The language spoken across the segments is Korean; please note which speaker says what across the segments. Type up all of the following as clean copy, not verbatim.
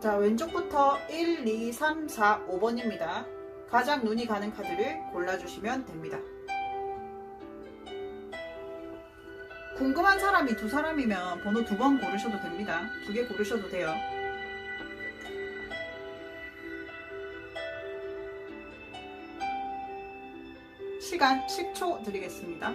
Speaker 1: 자, 왼쪽부터 1, 2, 3, 4, 5번입니다. 가장 눈이 가는 카드를 골라주시면 됩니다. 궁금한 사람이 두 사람이면 번호 2번 고르셔도 됩니다. 2개 고르셔도 돼요. 시간 10초 드리겠습니다.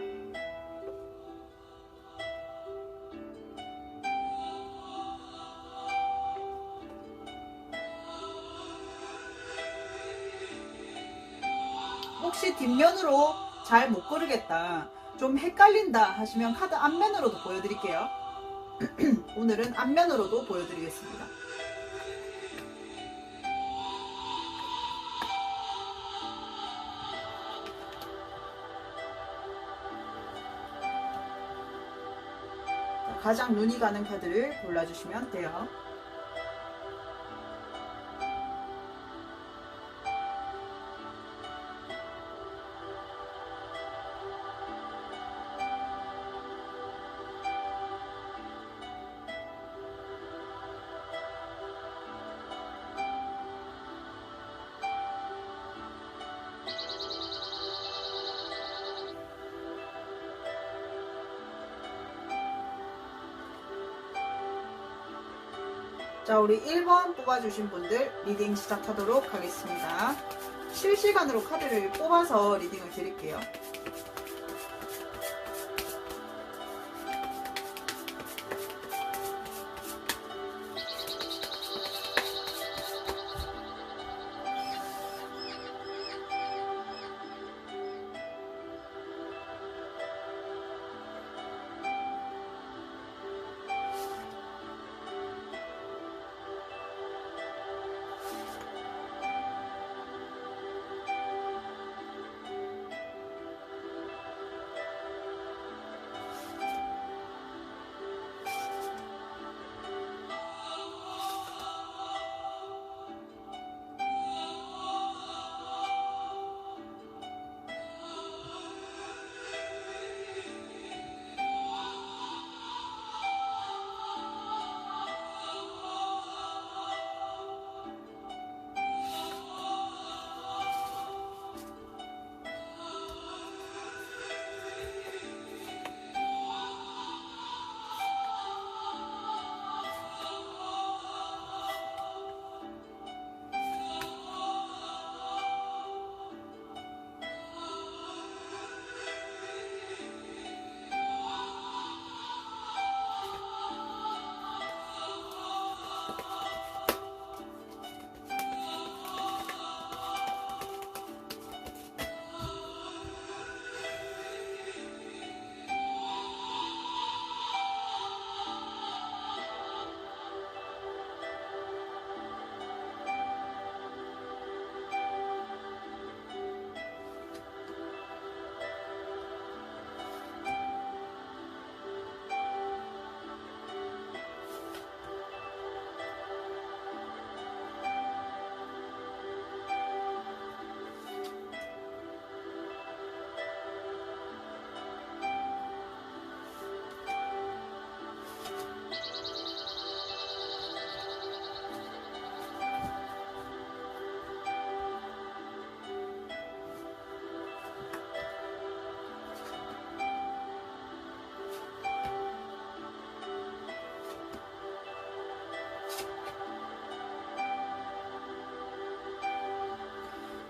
Speaker 1: 혹시 뒷면으로 잘 못 고르겠다, 좀 헷갈린다 하시면 카드 앞면으로도 보여드릴게요. 오늘은 앞면으로도 보여드리겠습니다. 가장 눈이 가는 카드를 골라주시면 돼요. 자, 우리 1번 뽑아주신 분들 리딩 시작하도록 하겠습니다. 실시간으로 카드를 뽑아서 리딩을 드릴게요.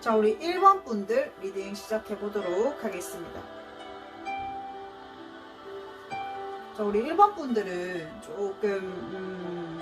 Speaker 1: 자, 우리 1번 분들 리딩 시작해 보도록 하겠습니다. 자, 우리 1번 분들은 조금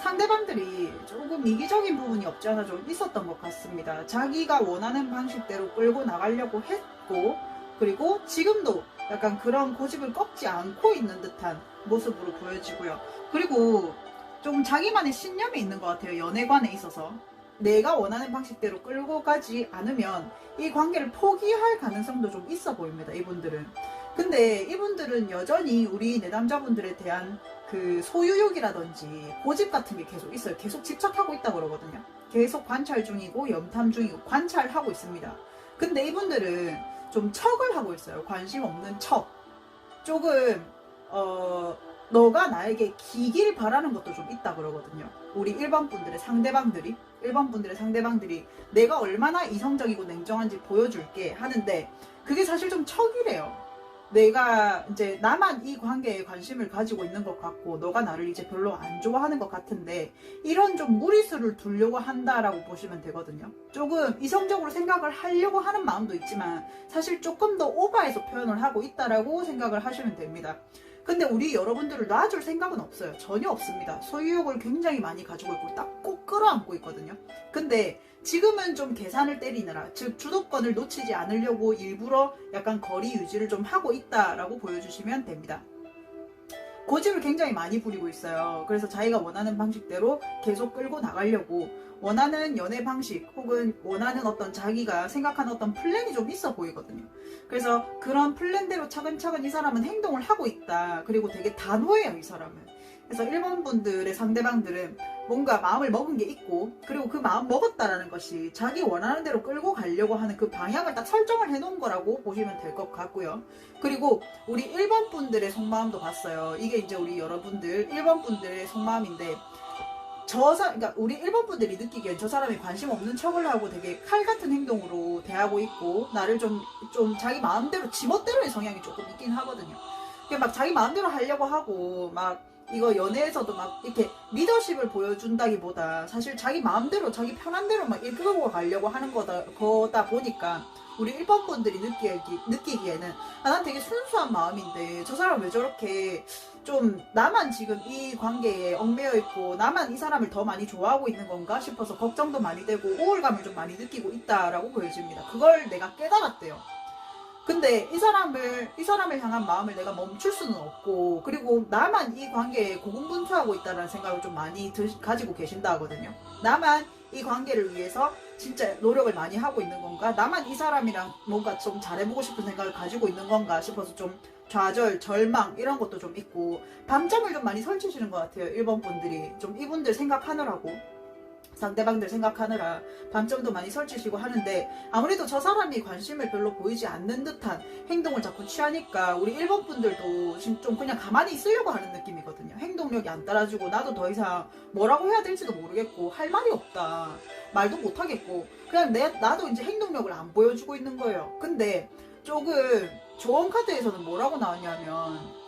Speaker 1: 상대방들이 조금 이기적인 부분이 없지 않아 좀 있었던 것 같습니다. 자기가 원하는 방식대로 끌고 나가려고 했고, 그리고 지금도 약간 그런 고집을 꺾지 않고 있는 듯한 모습으로 보여지고요. 그리고 좀 자기만의 신념이 있는 것 같아요. 연애관에 있어서 내가 원하는 방식대로 끌고 가지 않으면 이 관계를 포기할 가능성도 좀 있어 보입니다, 이분들은. 근데 이분들은 여전히 우리 내담자분들에 대한 그 소유욕이라든지 고집 같은 게 계속 있어요. 계속 집착하고 있다고 그러거든요. 계속 관찰 중이고 염탐 중이고 관찰하고 있습니다. 근데 이분들은 좀 척을 하고 있어요. 관심 없는 척. 조금 너가 나에게 기길 바라는 것도 좀 있다 그러거든요. 우리 1번 분들의 상대방들이 내가 얼마나 이성적이고 냉정한지 보여줄게 하는데, 그게 사실 좀 척이래요. 내가 이제 나만 이 관계에 관심을 가지고 있는 것 같고 너가 나를 이제 별로 안 좋아하는 것 같은데, 이런 좀 무리수를 두려고 한다라고 보시면 되거든요. 조금 이성적으로 생각을 하려고 하는 마음도 있지만 사실 조금 더 오버해서 표현을 하고 있다라고 생각을 하시면 됩니다. 근데 우리 여러분들을 놔줄 생각은 없어요. 전혀 없습니다. 소유욕을 굉장히 많이 가지고 있고 딱 꼭 끌어안고 있거든요. 근데 지금은 좀 계산을 때리느라, 즉 주도권을 놓치지 않으려고 일부러 약간 거리 유지를 좀 하고 있다라고 보여주시면 됩니다. 고집을 굉장히 많이 부리고 있어요. 그래서 자기가 원하는 방식대로 계속 끌고 나가려고, 원하는 연애 방식 혹은 원하는 어떤 자기가 생각하는 어떤 플랜이 좀 있어 보이거든요. 그래서 그런 플랜대로 차근차근 이 사람은 행동을 하고 있다. 그리고 되게 단호해요, 이 사람은. 그래서 1번 분들의 상대방들은 뭔가 마음을 먹은 게 있고, 그리고 그 마음 먹었다라는 것이 자기 원하는 대로 끌고 가려고 하는 그 방향을 딱 설정을 해놓은 거라고 보시면 될 것 같고요. 그리고 우리 1번 분들의 속마음도 봤어요. 이게 이제 우리 여러분들 1번 분들의 속마음인데, 그러니까 우리 1번 분들이 느끼기엔 저 사람이 관심 없는 척을 하고 되게 칼 같은 행동으로 대하고 있고, 나를 좀 자기 마음대로 지멋대로의 성향이 조금 있긴 하거든요. 막 자기 마음대로 하려고 하고, 막 이거 연애에서도 막 이렇게 리더십을 보여준다기보다 사실 자기 마음대로 자기 편한 대로 막 이끌고 가려고 하는 거다 보니까 우리 1번 분들이 느끼기에는 난 되게 순수한 마음인데 저 사람 왜 저렇게 좀 나만 지금 이 관계에 얽매여 있고 나만 이 사람을 더 많이 좋아하고 있는 건가 싶어서 걱정도 많이 되고 우울감을 좀 많이 느끼고 있다라고 보여집니다. 그걸 내가 깨달았대요. 근데 이 사람을 향한 마음을 내가 멈출 수는 없고, 그리고 나만 이 관계에 고군분투하고 있다는 생각을 좀 많이 가지고 계신다 하거든요. 나만 이 관계를 위해서 진짜 노력을 많이 하고 있는 건가? 나만 이 사람이랑 뭔가 좀 잘해보고 싶은 생각을 가지고 있는 건가 싶어서 좀 좌절, 절망 이런 것도 좀 있고, 밤잠을 좀 많이 설치시는 것 같아요. 1번 분들이 좀 이분들 생각하느라고, 상대방들 생각하느라 밤점도 많이 설치시고 하는데, 아무래도 저 사람이 관심을 별로 보이지 않는 듯한 행동을 자꾸 취하니까 우리 1번 분들도 지금 좀 그냥 가만히 있으려고 하는 느낌이거든요. 행동력이 안 따라주고 나도 더 이상 뭐라고 해야 될지도 모르겠고 할 말이 없다, 말도 못하겠고, 그냥 나도 이제 행동력을 안 보여주고 있는 거예요. 근데 조금 조언 카드에서는 뭐라고 나왔냐면,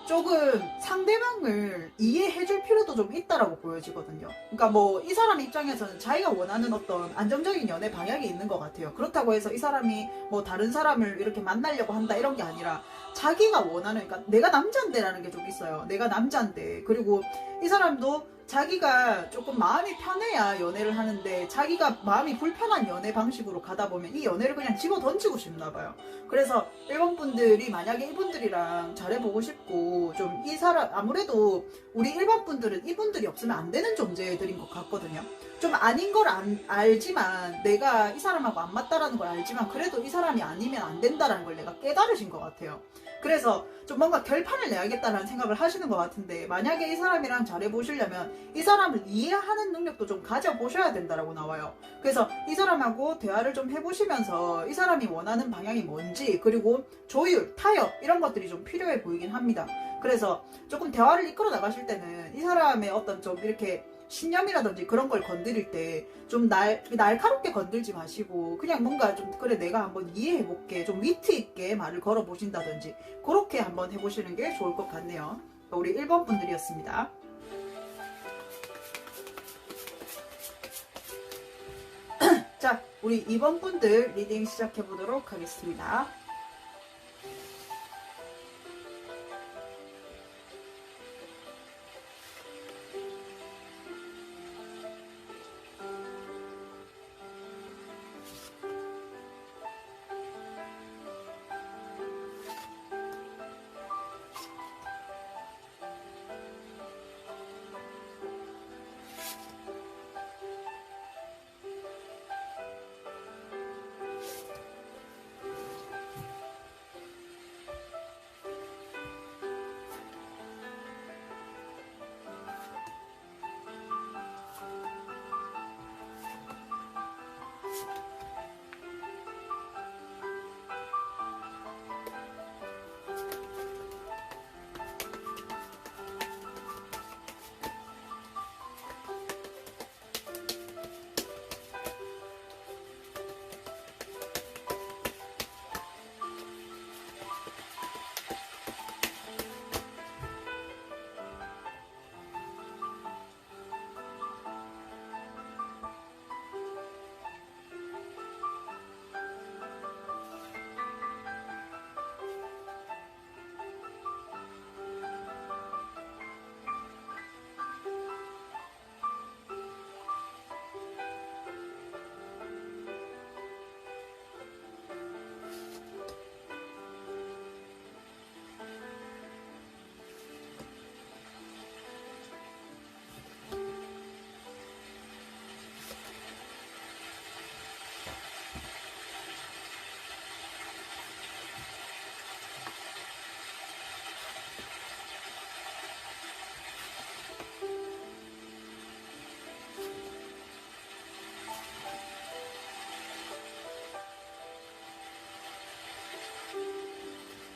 Speaker 1: 조금 상대방을 이해해줄 필요도 좀 있다라고 보여지거든요. 그러니까 뭐 이 사람 입장에서는 자기가 원하는 어떤 안정적인 연애 방향이 있는 것 같아요. 그렇다고 해서 이 사람이 뭐 다른 사람을 이렇게 만나려고 한다 이런 게 아니라, 자기가 원하는, 그러니까 내가 남잔데라는 게 좀 있어요. 내가 남잔데, 그리고 이 사람도 자기가 조금 마음이 편해야 연애를 하는데, 자기가 마음이 불편한 연애 방식으로 가다 보면 이 연애를 그냥 집어 던지고 싶나 봐요. 그래서 1번 분들이 만약에 이분들이랑 잘해보고 싶고, 좀 이 사람, 아무래도 우리 1번 분들은 이분들이 없으면 안 되는 존재들인 것 같거든요. 좀 아닌 걸 알지만, 내가 이 사람하고 안 맞다라는 걸 알지만 그래도 이 사람이 아니면 안 된다라는 걸 내가 깨달으신 것 같아요. 그래서 좀 뭔가 결판을 내야겠다라는 생각을 하시는 것 같은데, 만약에 이 사람이랑 잘해보시려면 이 사람을 이해하는 능력도 좀 가져보셔야 된다라고 나와요. 그래서 이 사람하고 대화를 좀 해보시면서 이 사람이 원하는 방향이 뭔지, 그리고 조율, 타협 이런 것들이 좀 필요해 보이긴 합니다. 그래서 조금 대화를 이끌어 나가실 때는 이 사람의 어떤 좀 이렇게 신념이라든지 그런 걸 건드릴 때 좀 날카롭게 건들지 마시고, 그냥 뭔가 좀 그래 내가 한번 이해해볼게, 좀 위트 있게 말을 걸어보신다든지 그렇게 한번 해보시는 게 좋을 것 같네요. 우리 1번 분들이었습니다. 자, 우리 2번 분들 리딩 시작해 보도록 하겠습니다.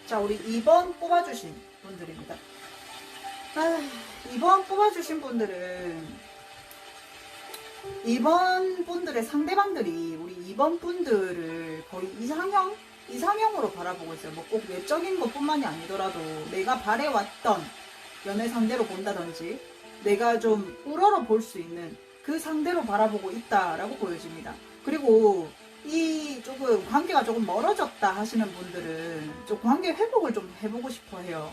Speaker 1: 자, 우리 2번 뽑아주신 분들입니다. 2번 뽑아주신 분들은 2번 분들의 상대방들이 우리 2번 분들을 거의 이상형으로 바라보고 있어요. 뭐 꼭 외적인 것뿐만이 아니더라도 내가 바래왔던 연애 상대로 본다든지 내가 좀 우러러 볼 수 있는 그 상대로 바라보고 있다라고 보여집니다. 그리고 이 조금 관계가 조금 멀어졌다 하시는 분들은 좀 관계 회복을 좀 해보고 싶어 해요.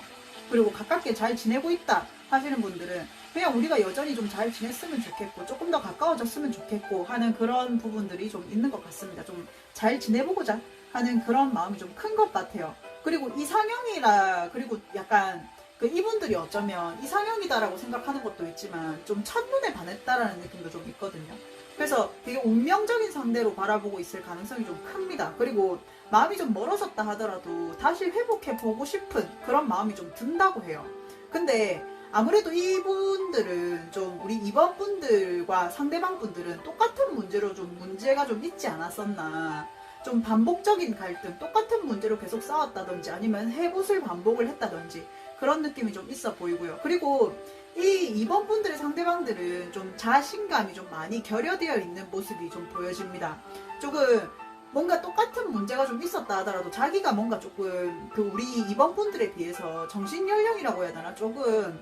Speaker 1: 그리고 가깝게 잘 지내고 있다 하시는 분들은 그냥 우리가 여전히 좀 잘 지냈으면 좋겠고 조금 더 가까워졌으면 좋겠고 하는 그런 부분들이 좀 있는 것 같습니다. 좀 잘 지내보고자 하는 그런 마음이 좀 큰 것 같아요. 그리고 이상형이라 그리고 약간 이분들이 어쩌면 이상형이다라고 생각하는 것도 있지만 좀 첫눈에 반했다라는 느낌도 좀 있거든요. 그래서 되게 운명적인 상대로 바라보고 있을 가능성이 좀 큽니다. 그리고 마음이 좀 멀어졌다 하더라도 다시 회복해보고 싶은 그런 마음이 좀 든다고 해요. 근데 아무래도 이분들은 좀 우리 2번 분들과 상대방 분들은 똑같은 문제로 좀 문제가 좀 있지 않았었나. 좀 반복적인 갈등, 똑같은 문제로 계속 싸웠다든지 아니면 해붓을 반복을 했다든지 그런 느낌이 좀 있어 보이고요. 그리고 이 2번 분들의 상대방들은 좀 자신감이 좀 많이 결여되어 있는 모습이 좀 보여집니다. 조금 뭔가 똑같은 문제가 좀 있었다 하더라도 자기가 뭔가 조금 우리 2번 분들에 비해서 정신연령이라고 해야 되나? 조금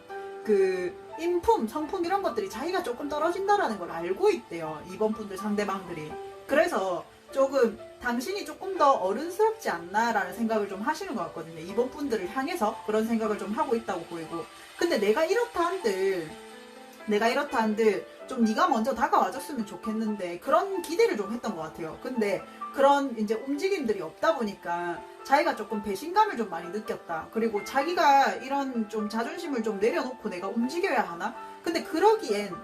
Speaker 1: 인품, 성품 이런 것들이 자기가 조금 떨어진다라는 걸 알고 있대요. 2번 분들 상대방들이. 그래서 조금 당신이 조금 더 어른스럽지 않나라는 생각을 좀 하시는 것 같거든요. 2번 분들을 향해서 그런 생각을 좀 하고 있다고 보이고. 근데 내가 이렇다 한들 좀 네가 먼저 다가와줬으면 좋겠는데 그런 기대를 좀 했던 것 같아요. 근데 그런 이제 움직임들이 없다 보니까 자기가 조금 배신감을 좀 많이 느꼈다. 그리고 자기가 이런 좀 자존심을 좀 내려놓고 내가 움직여야 하나? 근데 그러기엔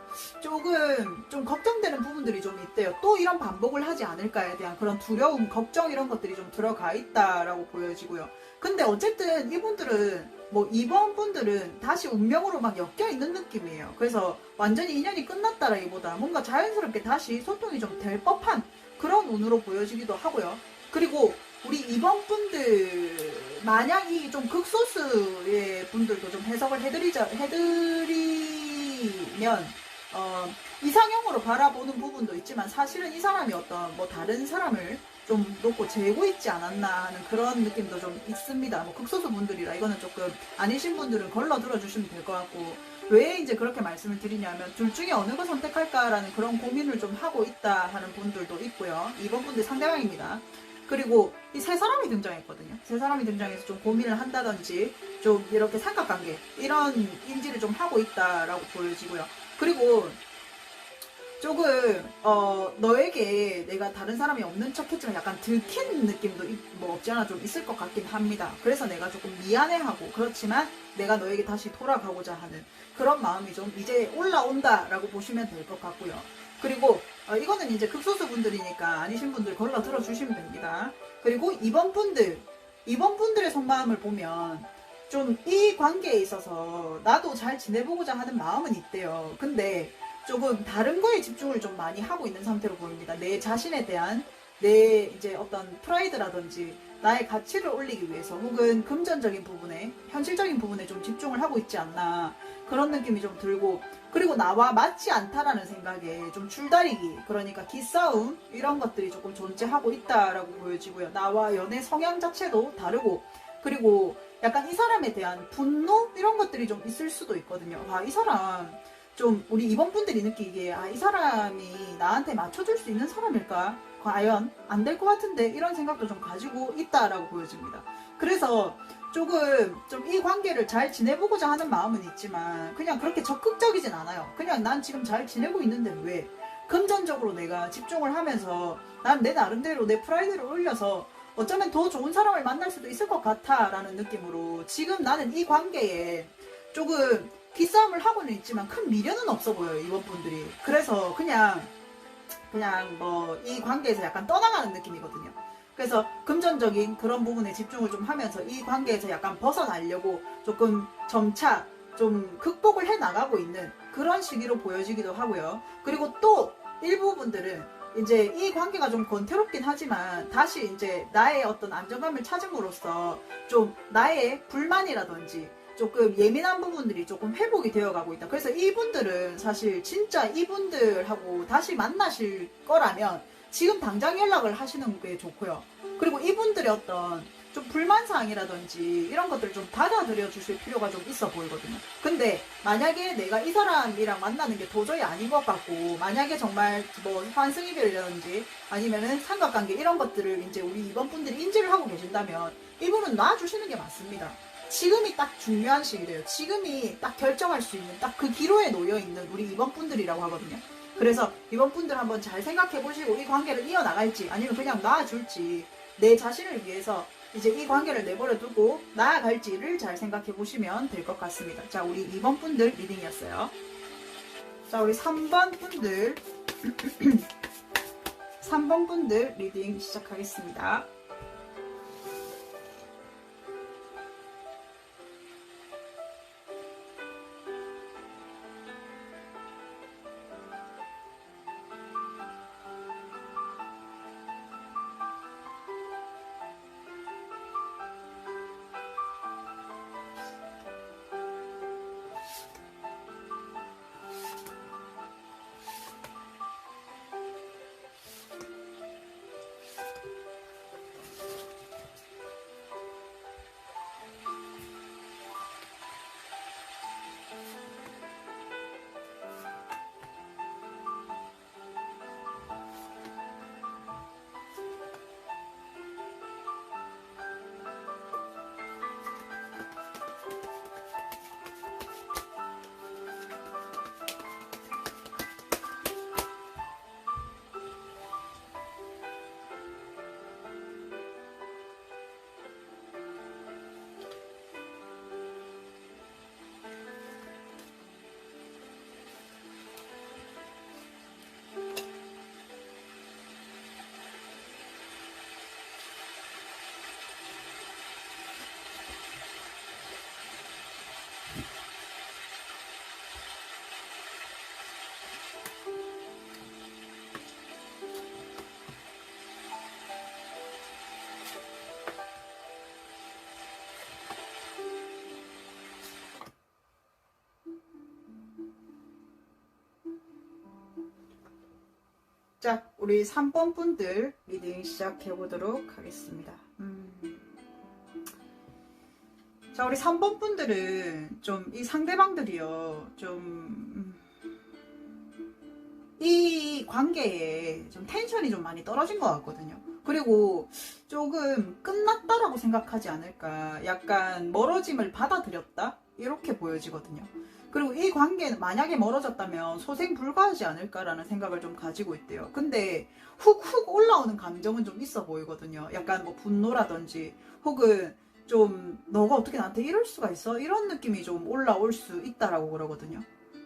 Speaker 1: 조금 좀 걱정되는 부분들이 좀 있대요. 또 이런 반복을 하지 않을까에 대한 그런 두려움, 걱정 이런 것들이 좀 들어가 있다라고 보여지고요. 근데 어쨌든 이분들은 뭐 2번 분들은 다시 운명으로 막 엮여 있는 느낌이에요. 그래서 완전히 인연이 끝났다라기보다 뭔가 자연스럽게 다시 소통이 좀 될 법한 그런 운으로 보여지기도 하고요. 그리고 우리 2번 분들 만약 이 좀 극소수의 분들도 좀 해석을 해드리면 이상형으로 바라보는 부분도 있지만 사실은 이 사람이 어떤 뭐 다른 사람을 좀 놓고 재고 있지 않았나 하는 그런 느낌도 좀 있습니다. 뭐 극소수 분들이라 이거는 조금 아니신 분들은 걸러 들어주시면 될 것 같고, 왜 이제 그렇게 말씀을 드리냐면 둘 중에 어느 걸 선택할까라는 그런 고민을 좀 하고 있다 하는 분들도 있고요. 2번 분들 상대방입니다. 그리고 이 세 사람이 등장했거든요. 세 사람이 등장해서 좀 고민을 한다든지 좀 이렇게 삼각관계 이런 인지를 좀 하고 있다라고 보여지고요. 그리고 조금 너에게 내가 다른 사람이 없는 척했지만 약간 들킨 느낌도 뭐 없지 않아 좀 있을 것 같긴 합니다. 그래서 내가 조금 미안해하고 그렇지만 내가 너에게 다시 돌아가고자 하는 그런 마음이 좀 이제 올라온다라고 보시면 될 것 같고요. 그리고 이거는 이제 극소수 분들이니까 아니신 분들 걸러 들어주시면 됩니다. 그리고 2번 분들의 속마음을 보면 좀 이 관계에 있어서 나도 잘 지내보고자 하는 마음은 있대요. 근데 조금 다른 거에 집중을 좀 많이 하고 있는 상태로 보입니다. 내 자신에 대한 내 이제 어떤 프라이드라든지 나의 가치를 올리기 위해서 혹은 금전적인 부분에 현실적인 부분에 좀 집중을 하고 있지 않나 그런 느낌이 좀 들고, 그리고 나와 맞지 않다라는 생각에 좀 줄다리기, 그러니까 기싸움 이런 것들이 조금 존재하고 있다라고 보여지고요. 나와 연애 성향 자체도 다르고, 그리고 약간 이 사람에 대한 분노 이런 것들이 좀 있을 수도 있거든요. 이 사람 좀 우리 2번 분들이 느끼기에 이 사람이 나한테 맞춰줄 수 있는 사람일까? 과연 안 될 것 같은데 이런 생각도 좀 가지고 있다라고 보여집니다. 그래서 조금 좀 이 관계를 잘 지내보고자 하는 마음은 있지만 그냥 그렇게 적극적이진 않아요. 그냥 난 지금 잘 지내고 있는데 왜 금전적으로 내가 집중을 하면서 난 내 나름대로 내 프라이드를 올려서 어쩌면 더 좋은 사람을 만날 수도 있을 것 같아 라는 느낌으로 지금 나는 이 관계에 조금 기싸움을 하고는 있지만 큰 미련은 없어 보여요, 이번 분들이. 그래서 그냥 뭐 이 관계에서 약간 떠나가는 느낌이거든요. 그래서 금전적인 그런 부분에 집중을 좀 하면서 이 관계에서 약간 벗어나려고 조금 점차 좀 극복을 해 나가고 있는 그런 시기로 보여지기도 하고요. 그리고 또 일부 분들은 이제 이 관계가 좀 권태롭긴 하지만 다시 이제 나의 어떤 안정감을 찾음으로써 좀 나의 불만이라든지 조금 예민한 부분들이 조금 회복이 되어 가고 있다. 그래서 이분들은 사실 진짜 이분들하고 다시 만나실 거라면 지금 당장 연락을 하시는 게 좋고요. 그리고 이분들의 어떤 좀 불만사항이라든지 이런 것들을 좀 받아들여 주실 필요가 좀 있어 보이거든요. 근데 만약에 내가 이 사람이랑 만나는 게 도저히 아닌 것 같고, 만약에 정말 뭐 환승이별이라든지 아니면은 삼각관계 이런 것들을 이제 우리 이번 분들이 인지를 하고 계신다면 이분은 놔주시는 게 맞습니다. 지금이 딱 중요한 시기래요. 지금이 딱 결정할 수 있는 딱 그 기로에 놓여 있는 우리 이번 분들이라고 하거든요. 그래서 이번 분들 한번 잘 생각해 보시고 이 관계를 이어나갈지 아니면 그냥 놔줄지, 내 자신을 위해서 이제 이 관계를 내버려 두고 나아갈지를 잘 생각해 보시면 될 것 같습니다. 자, 우리 2번 분들 리딩이었어요. 자, 우리 3번 분들 3번 분들 리딩 시작하겠습니다. 자, 우리 3번 분들 리딩 시작해 보도록 하겠습니다. 자, 우리 3번 분들은 좀 이 상대방들이요, 좀 이 관계에 좀 텐션이 좀 많이 떨어진 것 같거든요. 그리고 조금 끝났다라고 생각하지 않을까, 약간 멀어짐을 받아들였다 이렇게 보여지거든요. 그리고 이 관계는 만약에 멀어졌다면 소생 불가하지 않을까라는 생각을 좀 가지고 있대요. 근데 훅훅 올라오는 감정은 좀 있어 보이거든요. 약간 뭐 분노라든지 혹은 좀 너가 어떻게 나한테 이럴 수가 있어? 이런 느낌이 좀 올라올 수 있다라고 그러거든요.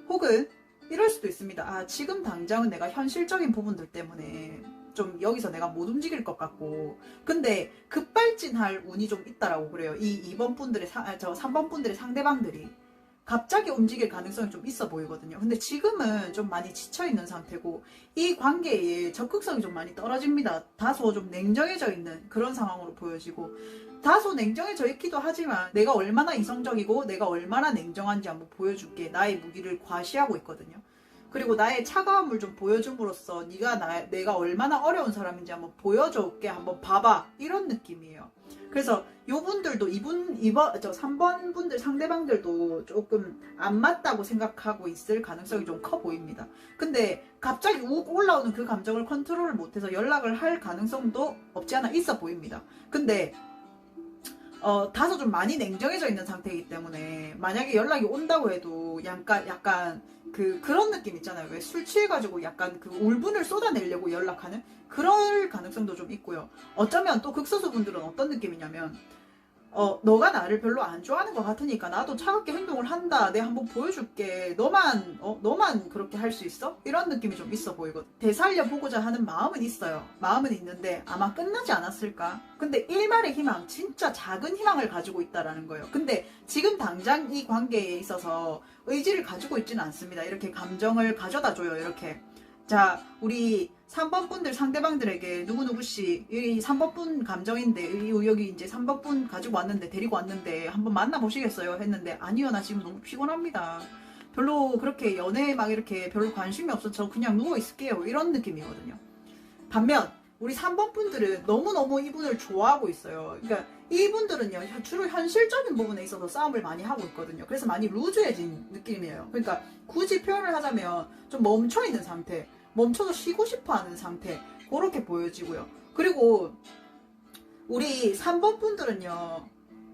Speaker 1: 혹은 이럴 수도 있습니다. 아, 지금 당장은 내가 현실적인 부분들 때문에 좀 여기서 내가 못 움직일 것 같고, 근데 급발진할 운이 좀 있다라고 그래요. 이 2번 분들의 저 3번 분들의 상대방들이 갑자기 움직일 가능성이 좀 있어 보이거든요. 근데 지금은 좀 많이 지쳐있는 상태고 이 관계에 적극성이 좀 많이 떨어집니다. 다소 좀 냉정해져 있는 그런 상황으로 보여지고, 다소 냉정해져 있기도 하지만 내가 얼마나 이성적이고 내가 얼마나 냉정한지 한번 보여줄게, 나의 무기를 과시하고 있거든요. 그리고 나의 차가움을 좀 보여줌으로써 내가 얼마나 어려운 사람인지 한번 보여줄게, 한번 봐봐, 이런 느낌이에요. 그래서 요분들도 3번 분들 상대방들도 조금 안 맞다고 생각하고 있을 가능성이 좀 커 보입니다. 근데 갑자기 욱 올라오는 그 감정을 컨트롤을 못해서 연락을 할 가능성도 없지 않아 있어 보입니다. 근데 다소 좀 많이 냉정해져 있는 상태이기 때문에 만약에 연락이 온다고 해도 약간 그런 느낌 있잖아요. 왜 술 취해가지고 약간 그 울분을 쏟아내려고 연락하는 그럴 가능성도 좀 있고요. 어쩌면 또 극소수 분들은 어떤 느낌이냐면, 너가 나를 별로 안 좋아하는 것 같으니까 나도 차갑게 행동을 한다, 내가 한번 보여줄게, 너만 그렇게 할 수 있어? 이런 느낌이 좀 있어 보이거든. 되살려 보고자 하는 마음은 있어요. 마음은 있는데 아마 끝나지 않았을까? 근데 일말의 희망, 진짜 작은 희망을 가지고 있다라는 거예요. 근데 지금 당장 이 관계에 있어서 의지를 가지고 있지는 않습니다. 이렇게 감정을 가져다 줘요. 이렇게 자, 우리 3번 분들 상대방들에게 누구누구씨 이 3번 분 감정인데 여기 이제 3번 분 가지고 왔는데 데리고 왔는데 한번 만나보시겠어요? 했는데 아니요, 나 지금 너무 피곤합니다. 별로 그렇게 연애에 막 이렇게 별로 관심이 없어서 저 그냥 누워 있을게요. 이런 느낌이거든요. 반면 우리 3번 분들은 너무너무 이분을 좋아하고 있어요. 그러니까 이분들은요, 주로 현실적인 부분에 있어서 싸움을 많이 하고 있거든요. 그래서 많이 루즈해진 느낌이에요. 그러니까 굳이 표현을 하자면 좀 멈춰있는 상태, 멈춰서 쉬고 싶어 하는 상태, 그렇게 보여지고요. 그리고 우리 3번 분들은요,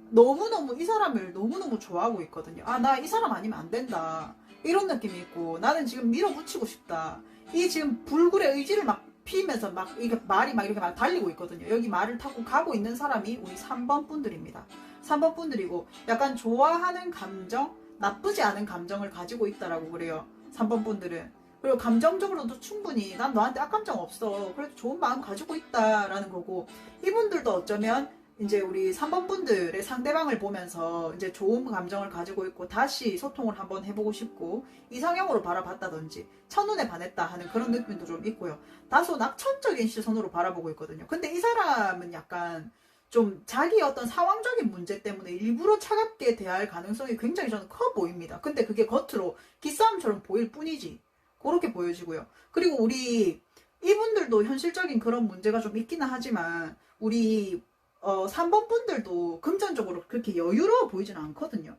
Speaker 1: 너무너무 이 사람을 너무너무 좋아하고 있거든요. 아, 나 이 사람 아니면 안 된다. 이런 느낌이 있고, 나는 지금 밀어붙이고 싶다. 이 지금 불굴의 의지를 막 피면서 막 이게 말이 막 이렇게 막 달리고 있거든요. 여기 말을 타고 가고 있는 사람이 우리 3번 분들입니다. 3번 분들이고 약간 좋아하는 감정, 나쁘지 않은 감정을 가지고 있다라고 그래요. 3번 분들은. 그리고 감정적으로도 충분히 난 너한테 악감정 없어. 그래도 좋은 마음 가지고 있다라는 거고, 이분들도 어쩌면 이제 우리 3번 분들의 상대방을 보면서 이제 좋은 감정을 가지고 있고 다시 소통을 한번 해보고 싶고 이상형으로 바라봤다든지 첫눈에 반했다 하는 그런 느낌도 좀 있고요. 다소 낙천적인 시선으로 바라보고 있거든요. 근데 이 사람은 약간 좀 자기 어떤 상황적인 문제 때문에 일부러 차갑게 대할 가능성이 굉장히 저는 커 보입니다. 근데 그게 겉으로 기싸움처럼 보일 뿐이지. 그렇게 보여지고요. 그리고 우리 이분들도 현실적인 그런 문제가 좀 있기는 하지만 우리 3번 분들도 금전적으로 그렇게 여유로워 보이진 않거든요.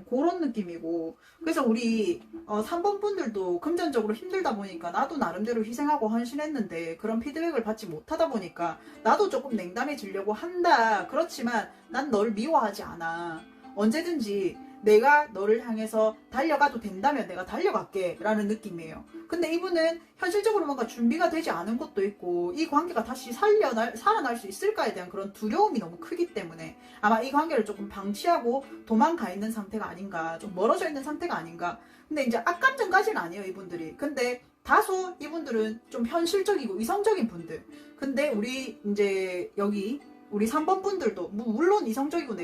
Speaker 1: 그런 느낌이고, 그래서 우리 3번 분들도 금전적으로 힘들다 보니까 나도 나름대로 희생하고 헌신했는데 그런 피드백을 받지 못하다 보니까 나도 조금 냉담해지려고 한다. 그렇지만 난 너를 미워하지 않아. 언제든지 내가 너를 향해서 달려가도 된다면 내가 달려갈게 라는 느낌이에요. 근데 이분은 현실적으로 뭔가 준비가 되지 않은 것도 있고 이 관계가 다시 살아날 수 있을까에 대한 그런 두려움이 너무 크기 때문에 아마 이 관계를 조금 방치하고 도망가 있는 상태가 아닌가, 좀 멀어져 있는 상태가 아닌가. 근데 이제 악감정까지는 아니에요, 이분들이. 근데 다소 이분들은 좀 현실적이고 이성적인 분들. 근데 우리 이제 여기 우리 3번 분들도 물론 이성적이고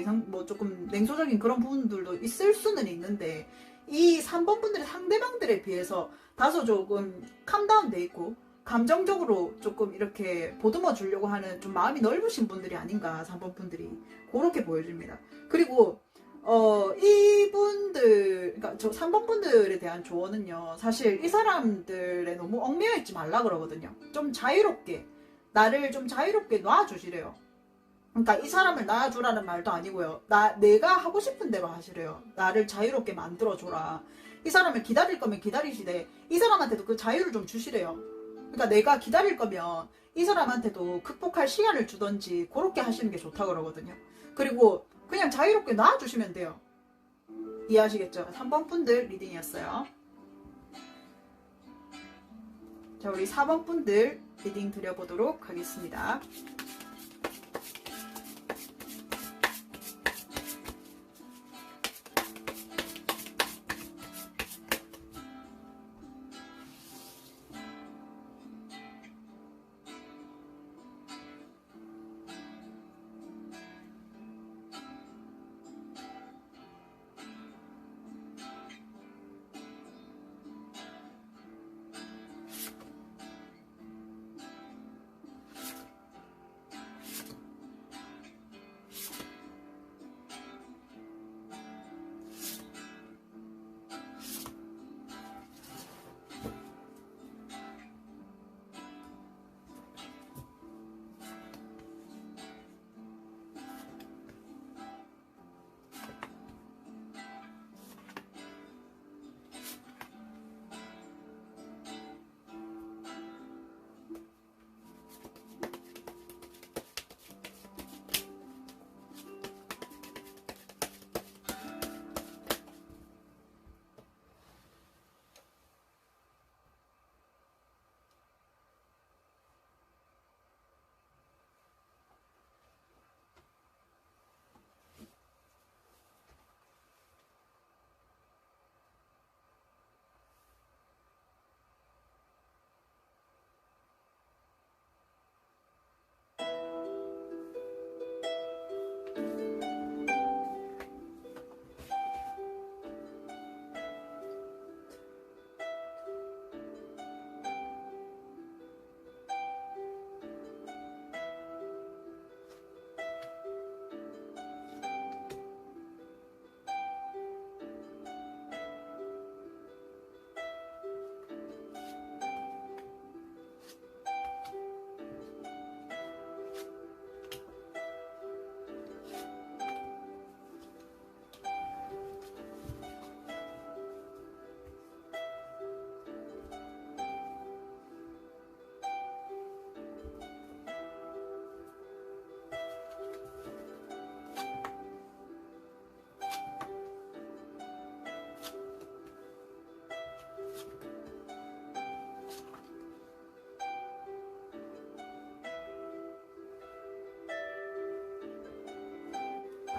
Speaker 1: 조금 냉소적인 그런 부분들도 있을 수는 있는데 이 3번 분들의 상대방들에 비해서 다소 조금 캄다운 돼 있고 감정적으로 조금 이렇게 보듬어 주려고 하는 좀 마음이 넓으신 분들이 아닌가, 3번 분들이 그렇게 보여집니다. 그리고 이분들, 그러니까 저 3번 분들에 대한 조언은요, 사실 이 사람들에 너무 얽매여 있지 말라 그러거든요. 좀 자유롭게, 나를 좀 자유롭게 놔주시래요. 그러니까 이 사람을 놔주라는 말도 아니고요. 내가 하고 싶은 대로 하시래요. 나를 자유롭게 만들어줘라. 이 사람을 기다릴 거면 기다리시되 이 사람한테도 그 자유를 좀 주시래요. 그러니까 내가 기다릴 거면 이 사람한테도 극복할 시간을 주던지 그렇게 하시는 게 좋다 그러거든요. 그리고 그냥 자유롭게 놔주시면 돼요. 이해하시겠죠? 3번 분들 리딩이었어요. 자, 우리 4번 분들 리딩 드려보도록 하겠습니다.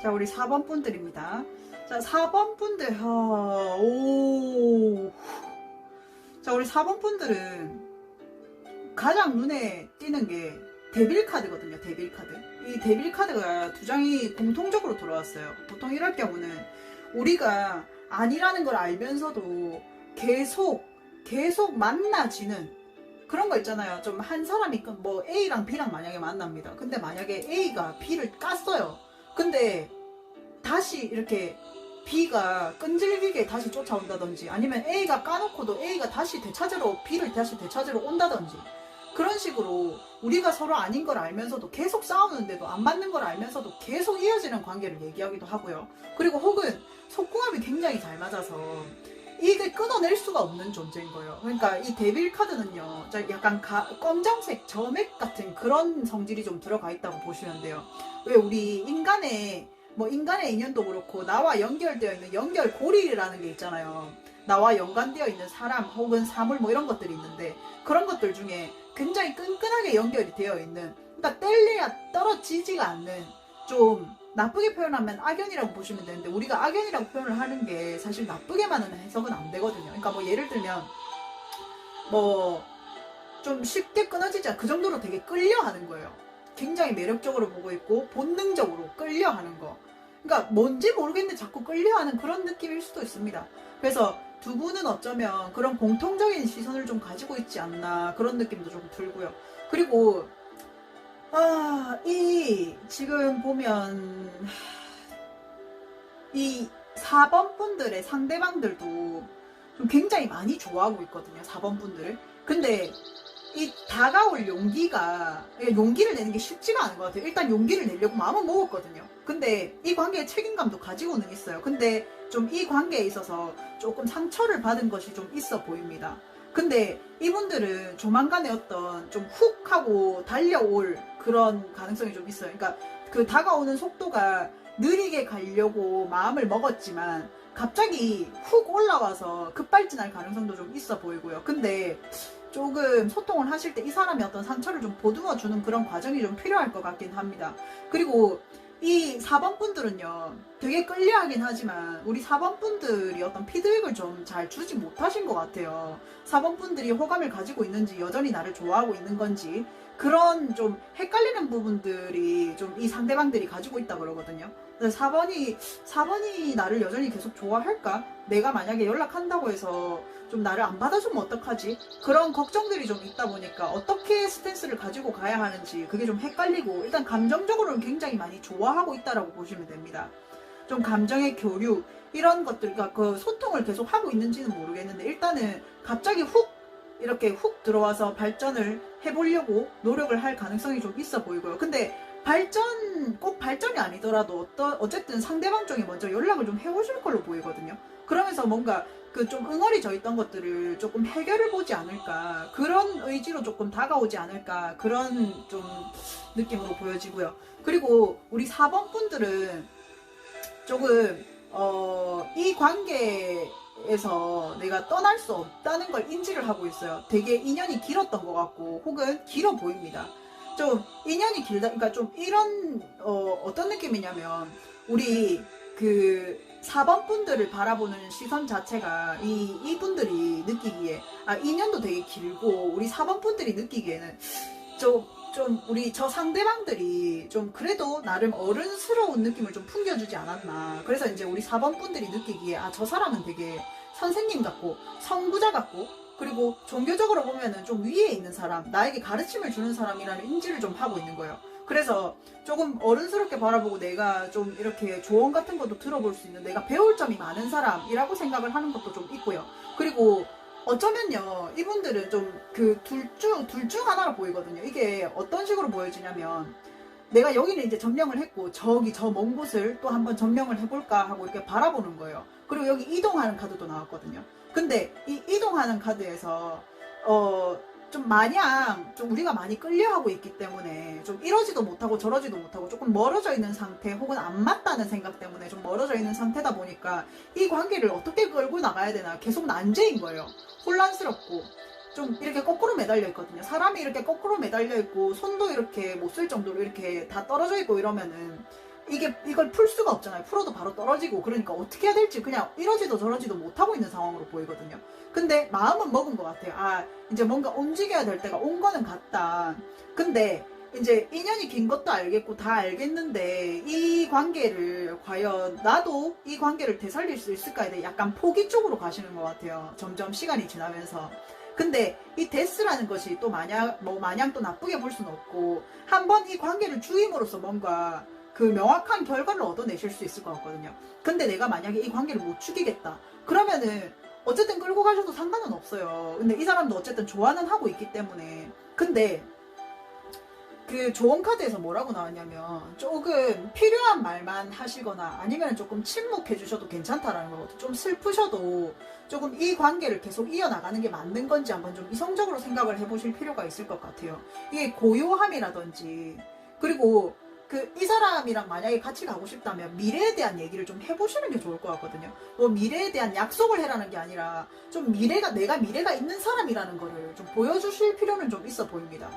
Speaker 1: 자, 우리 4번 분들입니다. 자, 4번 분들, 오. 자, 우리 4번 분들은 가장 눈에 띄는 게 데빌 카드거든요. 데빌 카드. 이 데빌 카드가 두 장이 공통적으로 들어왔어요. 보통 이럴 경우는 우리가 아니라는 걸 알면서도 계속 만나지는 그런 거 있잖아요. 좀 한 사람이 뭐 A랑 B랑 만약에 만납니다. 근데 만약에 A가 B를 깠어요. 근데 다시 이렇게 B가 끈질기게 다시 쫓아온다든지, 아니면 A가 까놓고도 A가 다시 되찾으러 B를 다시 되찾으러 온다든지, 그런 식으로 우리가 서로 아닌 걸 알면서도 계속 싸우는데도 안 맞는 걸 알면서도 계속 이어지는 관계를 얘기하기도 하고요. 그리고 혹은 속궁합이 굉장히 잘 맞아서 이게 끊어낼 수가 없는 존재인 거예요. 그러니까 이 데빌 카드는요, 약간 검정색 점액 같은 그런 성질이 좀 들어가 있다고 보시면 돼요. 왜 우리 인간의 인연도 그렇고 나와 연결되어 있는 연결고리라는 게 있잖아요. 나와 연관되어 있는 사람 혹은 사물 뭐 이런 것들이 있는데, 그런 것들 중에 굉장히 끈끈하게 연결이 되어 있는, 그러니까 뗄래야 떨어지지가 않는, 좀 나쁘게 표현하면 악연이라고 보시면 되는데, 우리가 악연이라고 표현을 하는 게 사실 나쁘게만은 해석은 안 되거든요. 그러니까 뭐 예를 들면 뭐 좀 쉽게 끊어지지 않, 그 정도로 되게 끌려하는 거예요. 굉장히 매력적으로 보고 있고 본능적으로 끌려하는 거. 그러니까 뭔지 모르겠는데 자꾸 끌려하는 그런 느낌일 수도 있습니다. 그래서 두 분은 어쩌면 그런 공통적인 시선을 좀 가지고 있지 않나, 그런 느낌도 좀 들고요. 그리고 지금 보면 이 4번 분들의 상대방들도 좀 굉장히 많이 좋아하고 있거든요. 4번 분들을. 근데 이 다가올 용기를 내는 게 쉽지가 않은 것 같아요. 일단 용기를 내려고 마음은 먹었거든요. 근데 이 관계에 책임감도 가지고는 있어요. 근데 좀 이 관계에 있어서 조금 상처를 받은 것이 좀 있어 보입니다. 근데 이분들은 조만간에 어떤 좀 훅 하고 달려올 그런 가능성이 좀 있어요. 그러니까 그 다가오는 속도가 느리게 가려고 마음을 먹었지만 갑자기 훅 올라와서 급발진할 가능성도 좀 있어 보이고요. 근데 조금 소통을 하실 때 이 사람이 어떤 상처를 좀 보듬어 주는 그런 과정이 좀 필요할 것 같긴 합니다. 그리고 이 4번 분들은요, 되게 끌려하긴 하지만 우리 4번 분들이 어떤 피드백을 좀 잘 주지 못하신 것 같아요. 4번 분들이 호감을 가지고 있는지, 여전히 나를 좋아하고 있는 건지, 그런 좀 헷갈리는 부분들이 좀 이 상대방들이 가지고 있다 그러거든요. 4번이 나를 여전히 계속 좋아할까? 내가 만약에 연락한다고 해서 좀 나를 안 받아주면 어떡하지? 그런 걱정들이 좀 있다 보니까 어떻게 스탠스를 가지고 가야 하는지 그게 좀 헷갈리고, 일단 감정적으로는 굉장히 많이 좋아하고 있다라고 보시면 됩니다. 좀 감정의 교류 이런 것들, 그러니까 그 소통을 계속 하고 있는지는 모르겠는데, 일단은 갑자기 이렇게 훅 들어와서 발전을 해보려고 노력을 할 가능성이 좀 있어 보이고요. 근데 꼭 발전이 아니더라도 어쨌든 상대방 쪽에 먼저 연락을 좀 해오실 걸로 보이거든요. 그러면서 뭔가 그 좀 응어리져 있던 것들을 조금 해결해 보지 않을까, 그런 의지로 조금 다가오지 않을까, 그런 좀 느낌으로 보여지고요. 그리고 우리 4번 분들은 조금 이 관계에서 내가 떠날 수 없다는 걸 인지를 하고 있어요. 되게 인연이 길었던 것 같고, 혹은 길어 보입니다. 좀 인연이 길다, 그러니까 좀 이런 어떤 느낌이냐면, 우리 그 4번 분들을 바라보는 시선 자체가 이분들이 느끼기에, 인연도 되게 길고 우리 4번 분들이 느끼기에는 좀 우리 저 상대방들이 좀 그래도 나름 어른스러운 느낌을 좀 풍겨주지 않았나. 그래서 이제 우리 4번 분들이 느끼기에 저 사람은 되게 선생님 같고 선구자 같고, 그리고 종교적으로 보면은 좀 위에 있는 사람, 나에게 가르침을 주는 사람이라는 인지를 좀 하고 있는 거예요. 그래서 조금 어른스럽게 바라보고 내가 좀 이렇게 조언 같은 것도 들어볼 수 있는, 내가 배울 점이 많은 사람이라고 생각을 하는 것도 좀 있고요. 그리고 어쩌면요, 이분들은 좀 그 둘 중 하나로 보이거든요. 이게 어떤 식으로 보여지냐면, 내가 여기는 이제 점령을 했고 저기 저 먼 곳을 또 한번 점령을 해볼까 하고 이렇게 바라보는 거예요. 그리고 여기 이동하는 카드도 나왔거든요. 근데 이 이동하는 카드에서 좀 마냥 좀 우리가 많이 끌려하고 있기 때문에 좀 이러지도 못하고 저러지도 못하고 조금 멀어져 있는 상태, 혹은 안 맞다는 생각 때문에 좀 멀어져 있는 상태다 보니까 이 관계를 어떻게 끌고 나가야 되나 계속 난제인 거예요. 혼란스럽고 좀 이렇게 거꾸로 매달려 있거든요. 사람이 이렇게 거꾸로 매달려 있고 손도 이렇게 못 쓸 정도로 이렇게 다 떨어져 있고 이러면은 이걸 풀 수가 없잖아요. 풀어도 바로 떨어지고. 그러니까 어떻게 해야 될지 그냥 이러지도 저러지도 못하고 있는 상황으로 보이거든요. 근데 마음은 먹은 것 같아요. 아, 이제 뭔가 움직여야 될 때가 온 거는 같다. 근데 이제 인연이 긴 것도 알겠고 다 알겠는데 이 관계를 과연 나도 이 관계를 되살릴 수 있을까에 대해 약간 포기 쪽으로 가시는 것 같아요. 점점 시간이 지나면서. 근데 이 데스라는 것이 또 마냥 또 나쁘게 볼 수는 없고 한번 이 관계를 주임으로써 뭔가 그 명확한 결과를 얻어내실 수 있을 것 같거든요. 근데 내가 만약에 이 관계를 못 죽이겠다. 그러면은 어쨌든 끌고 가셔도 상관은 없어요. 근데 이 사람도 어쨌든 좋아는 하고 있기 때문에. 근데 그 조언 카드에서 뭐라고 나왔냐면 조금 필요한 말만 하시거나 아니면 조금 침묵해 주셔도 괜찮다라는 거거든요. 좀 슬프셔도 조금 이 관계를 계속 이어나가는 게 맞는 건지 한번 좀 이성적으로 생각을 해보실 필요가 있을 것 같아요. 이게 고요함이라든지 그리고 이 사람이랑 만약에 같이 가고 싶다면 미래에 대한 얘기를 좀 해보시는 게 좋을 것 같거든요. 뭐 미래에 대한 약속을 해라는 게 아니라 좀 내가 미래가 있는 사람이라는 거를 좀 보여주실 필요는 좀 있어 보입니다.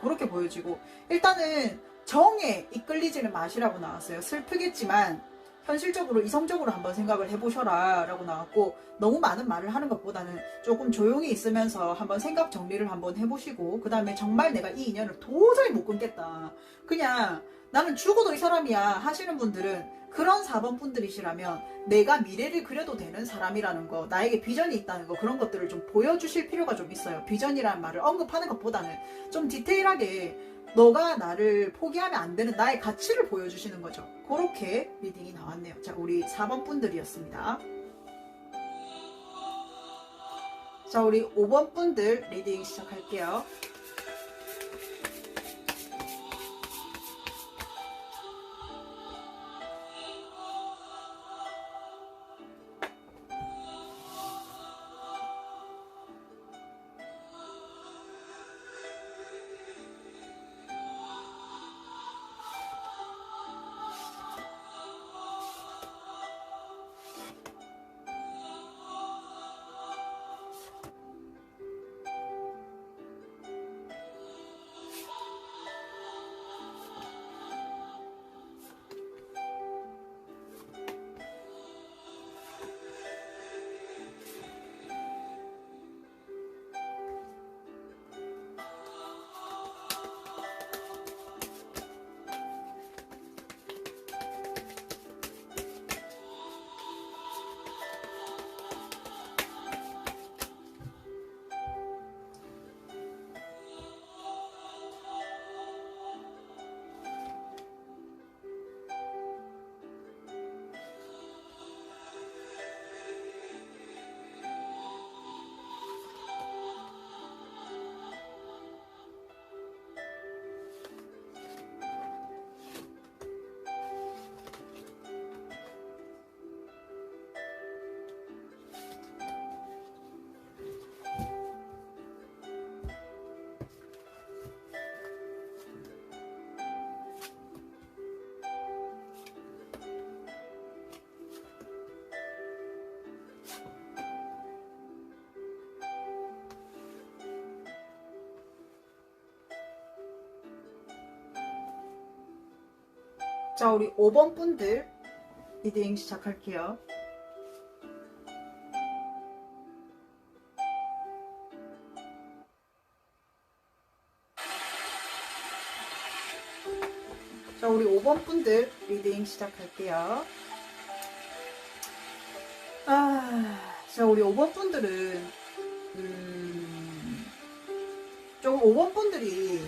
Speaker 1: 그렇게 보여지고 일단은 정에 이끌리지는 마시라고 나왔어요. 슬프겠지만 현실적으로 이성적으로 한번 생각을 해보셔라 라고 나왔고 너무 많은 말을 하는 것보다는 조금 조용히 있으면서 한번 생각 정리를 한번 해보시고 그 다음에 정말 내가 이 인연을 도저히 못 끊겠다. 그냥 나는 죽어도 이 사람이야 하시는 분들은 그런 4번 분들이시라면 내가 미래를 그려도 되는 사람이라는 거, 나에게 비전이 있다는 거, 그런 것들을 좀 보여주실 필요가 좀 있어요. 비전이라는 말을 언급하는 것보다는 좀 디테일하게 너가 나를 포기하면 안 되는 나의 가치를 보여주시는 거죠. 그렇게 리딩이 나왔네요. 자, 우리 4번 분들이었습니다. 자, 우리 5번 분들 리딩 시작할게요. 자, 우리 5번 분들 리딩 시작할게요. 자, 우리 5번 분들 리딩 시작할게요. 자, 우리 5번 분들은 좀 5번 분들이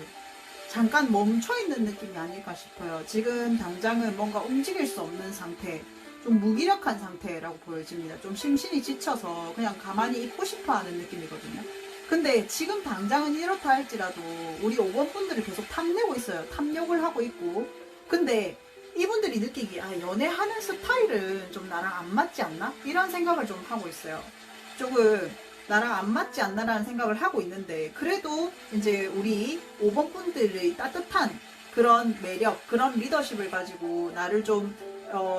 Speaker 1: 잠깐 멈춰있는 느낌이 아닐까 싶어요. 지금 당장은 뭔가 움직일 수 없는 상태, 좀 무기력한 상태라고 보여집니다. 좀 심신이 지쳐서 그냥 가만히 있고 싶어하는 느낌이거든요. 근데 지금 당장은 이렇다 할지라도 우리 5번 분들을 계속 탐내고 있어요. 탐욕을 하고 있고. 근데 이분들이 느끼기에 연애하는 스타일은 좀 나랑 안 맞지 않나? 이런 생각을 좀 하고 있어요. 조금 나랑 안 맞지 않나라는 생각을 하고 있는데 그래도 이제 우리 5번 분들의 따뜻한 그런 매력, 그런 리더십을 가지고 나를 좀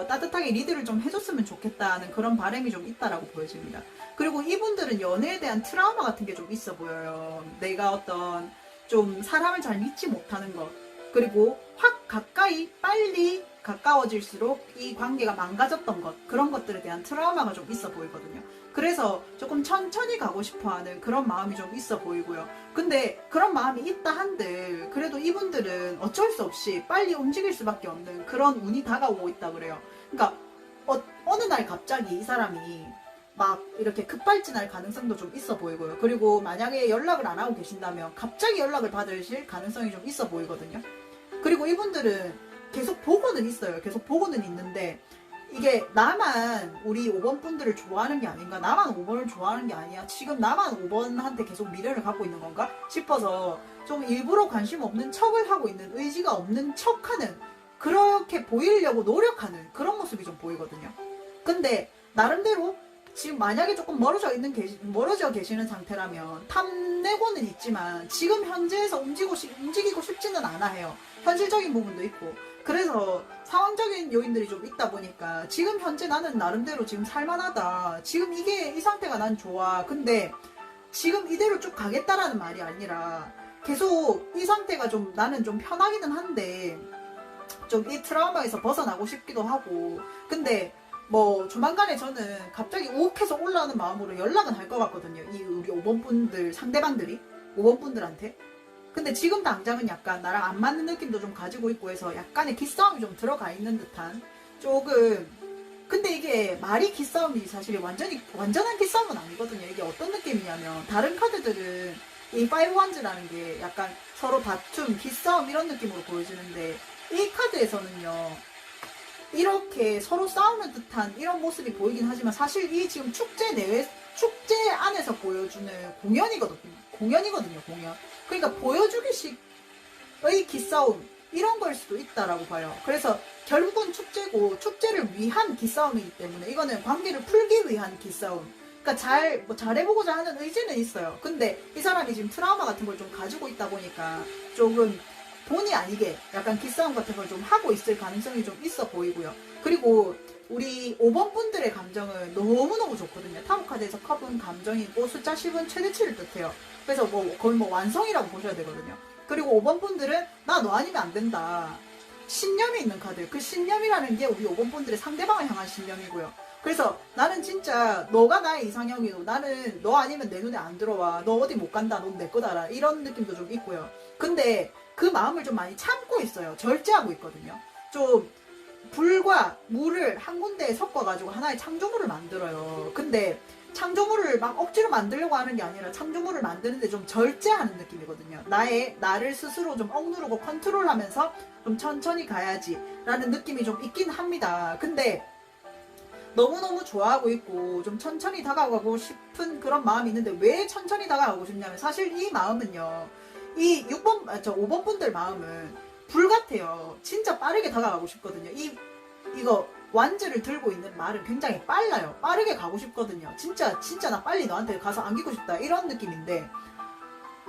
Speaker 1: 따뜻하게 리드를 좀 해줬으면 좋겠다는 그런 바람이 좀 있다라고 보여집니다. 그리고 이분들은 연애에 대한 트라우마 같은 게 좀 있어 보여요. 내가 어떤 좀 사람을 잘 믿지 못하는 것, 그리고 확 가까이 빨리 가까워질수록 이 관계가 망가졌던 것, 그런 것들에 대한 트라우마가 좀 있어 보이거든요. 그래서 조금 천천히 가고 싶어 하는 그런 마음이 좀 있어 보이고요. 근데 그런 마음이 있다 한들 그래도 이분들은 어쩔 수 없이 빨리 움직일 수밖에 없는 그런 운이 다가오고 있다 그래요. 그러니까 어느 날 갑자기 이 사람이 막 이렇게 급발진할 가능성도 좀 있어 보이고요. 그리고 만약에 연락을 안 하고 계신다면 갑자기 연락을 받으실 가능성이 좀 있어 보이거든요. 그리고 이분들은 계속 보고는 있어요. 계속 보고는 있는데 이게 나만 우리 5번 분들을 좋아하는 게 아닌가, 나만 5번을 좋아하는 게 아니야, 지금 나만 5번한테 계속 미련을 갖고 있는 건가 싶어서 좀 일부러 관심 없는 척을 하고 있는, 의지가 없는 척하는, 그렇게 보이려고 노력하는 그런 모습이 좀 보이거든요. 근데 나름대로 지금 만약에 조금 멀어져 계시는 상태라면 탐내고는 있지만 지금 현재에서 움직이고 싶지는 않아 해요. 현실적인 부분도 있고. 그래서 상황적인 요인들이 좀 있다 보니까 지금 현재 나는 나름대로 지금 살만하다, 지금 이 상태가 난 좋아, 근데 지금 이대로 쭉 가겠다라는 말이 아니라 계속 이 상태가 좀 나는 좀 편하기는 한데 좀 이 트라우마에서 벗어나고 싶기도 하고, 근데 뭐 조만간에 저는 갑자기 욱해서 올라오는 마음으로 연락은 할 것 같거든요. 이 우리 5번 분들, 상대방들이 5번 분들한테. 근데 지금 당장은 약간 나랑 안 맞는 느낌도 좀 가지고 있고 해서 약간의 기싸움이 좀 들어가 있는 듯한, 조금. 근데 이게 말이 기싸움이 사실 완전한 기싸움은 아니거든요. 이게 어떤 느낌이냐면, 다른 카드들은 이 5원즈라는 게 약간 서로 다툼, 기싸움 이런 느낌으로 보여지는데, 이 카드에서는요, 이렇게 서로 싸우는 듯한 이런 모습이 보이긴 하지만 사실 이 지금 축제 안에서 보여주는 공연이거든요. 그러니까 보여주기식의 기싸움, 이런 걸 수도 있다라고 봐요. 그래서 결국은 축제고 축제를 위한 기싸움이기 때문에 이거는 관계를 풀기 위한 기싸움. 그러니까 잘해보고자 하는 의지는 있어요. 근데 이 사람이 지금 트라우마 같은 걸 좀 가지고 있다 보니까 조금 본의 아니게 약간 기싸움 같은 걸 좀 하고 있을 가능성이 좀 있어 보이고요. 그리고 우리 5번 분들의 감정은 너무너무 좋거든요. 타로 카드에서 컵은 감정이고 숫자 10은 최대치를 뜻해요. 그래서 거의 완성이라고 보셔야 되거든요. 그리고 5번 분들은 나 너 아니면 안 된다, 신념이 있는 카드. 그 신념이라는 게 우리 5번 분들의 상대방을 향한 신념이고요. 그래서 나는 진짜 너가 나의 이상형이고 나는 너 아니면 내 눈에 안 들어와, 너 어디 못 간다, 넌 내 거다라, 이런 느낌도 좀 있고요. 근데 그 마음을 좀 많이 참고 있어요. 절제하고 있거든요. 좀 불과 물을 한 군데에 섞어가지고 하나의 창조물을 만들어요. 근데 창조물을 막 억지로 만들려고 하는 게 아니라 창조물을 만드는데 좀 절제하는 느낌이거든요. 나를 스스로 좀 억누르고 컨트롤하면서 좀 천천히 가야지 라는 느낌이 좀 있긴 합니다. 근데 너무너무 좋아하고 있고 좀 천천히 다가가고 싶은 그런 마음이 있는데, 왜 천천히 다가가고 싶냐면, 사실 이 마음은요, 이 5번 분들 마음은 불 같아요. 진짜 빠르게 다가가고 싶거든요. 이거 완즈를 들고 있는 말은 굉장히 빨라요. 빠르게 가고 싶거든요. 진짜 나 빨리 너한테 가서 안기고 싶다, 이런 느낌인데,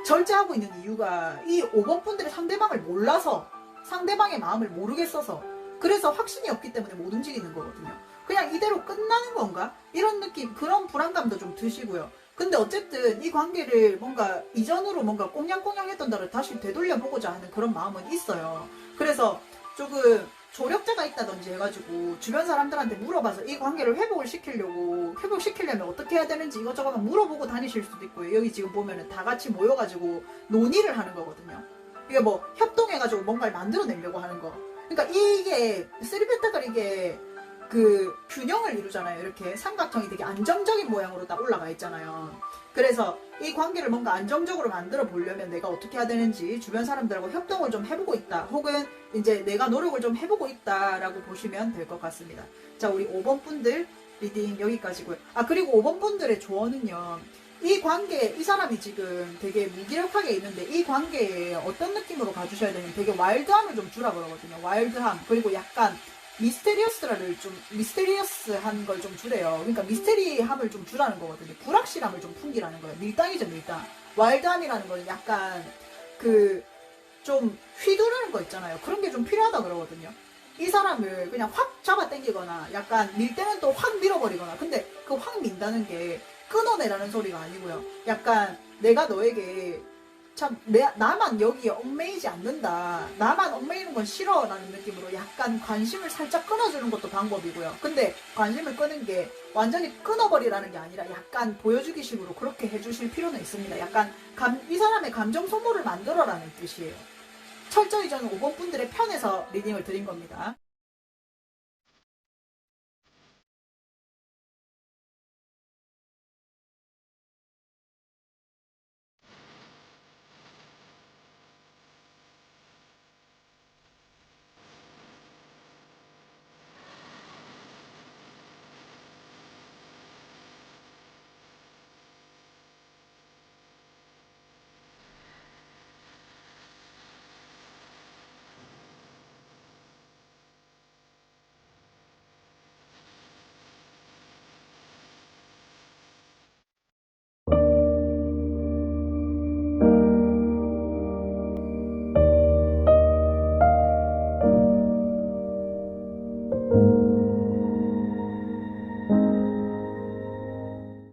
Speaker 1: 절제하고 있는 이유가 이 5번 분들의 상대방을 몰라서, 상대방의 마음을 모르겠어서, 그래서 확신이 없기 때문에 못 움직이는 거거든요. 그냥 이대로 끝나는 건가? 이런 느낌, 그런 불안감도 좀 드시고요. 근데 어쨌든 이 관계를 뭔가 이전으로 뭔가 꽁냥꽁냥 했던 나를 다시 되돌려보고자 하는 그런 마음은 있어요. 그래서 조금 조력자가 있다든지 해가지고 주변 사람들한테 물어봐서 이 관계를 회복시키려면 어떻게 해야 되는지 이것저것 물어보고 다니실 수도 있고요. 여기 지금 보면은 다 같이 모여가지고 논의를 하는 거거든요. 이게 뭐 협동해가지고 뭔가를 만들어내려고 하는 거. 그러니까 이게 쓰리페타클, 이게 그 균형을 이루잖아요. 이렇게 삼각형이 되게 안정적인 모양으로 딱 올라가 있잖아요. 그래서 이 관계를 뭔가 안정적으로 만들어 보려면 내가 어떻게 해야 되는지 주변 사람들하고 협동을 좀 해보고 있다, 혹은 이제 내가 노력을 좀 해보고 있다라고 보시면 될 것 같습니다. 자, 우리 5번 분들 리딩 여기까지고요. 그리고 5번 분들의 조언은요, 이 관계, 이 사람이 지금 되게 무기력하게 있는데 이 관계에 어떤 느낌으로 가주셔야 되냐면, 되게 와일드함을 좀 주라 그러거든요. 와일드함, 그리고 약간 미스테리어스한 걸 좀 주래요. 그러니까 미스테리함을 좀 주라는 거거든요. 불확실함을 좀 풍기라는 거예요. 밀당이죠, 밀당. 와일드함이라는 건 약간 좀 휘두르는 거 있잖아요. 그런 게 좀 필요하다 그러거든요. 이 사람을 그냥 확 잡아 당기거나 약간 밀 때는 또 확 밀어버리거나, 근데 그 확 민다는 게 끊어내라는 소리가 아니고요. 약간 내가 너에게 참 나만 여기에 얽매이지 않는다, 나만 얽매이는 건 싫어 라는 느낌으로 약간 관심을 살짝 끊어주는 것도 방법이고요. 근데 관심을 끄는 게 완전히 끊어버리라는 게 아니라 약간 보여주기 식으로 그렇게 해주실 필요는 있습니다. 약간 이 사람의 감정 소모를 만들어라는 뜻이에요. 철저히 저는 5번 분들의 편에서 리딩을 드린 겁니다.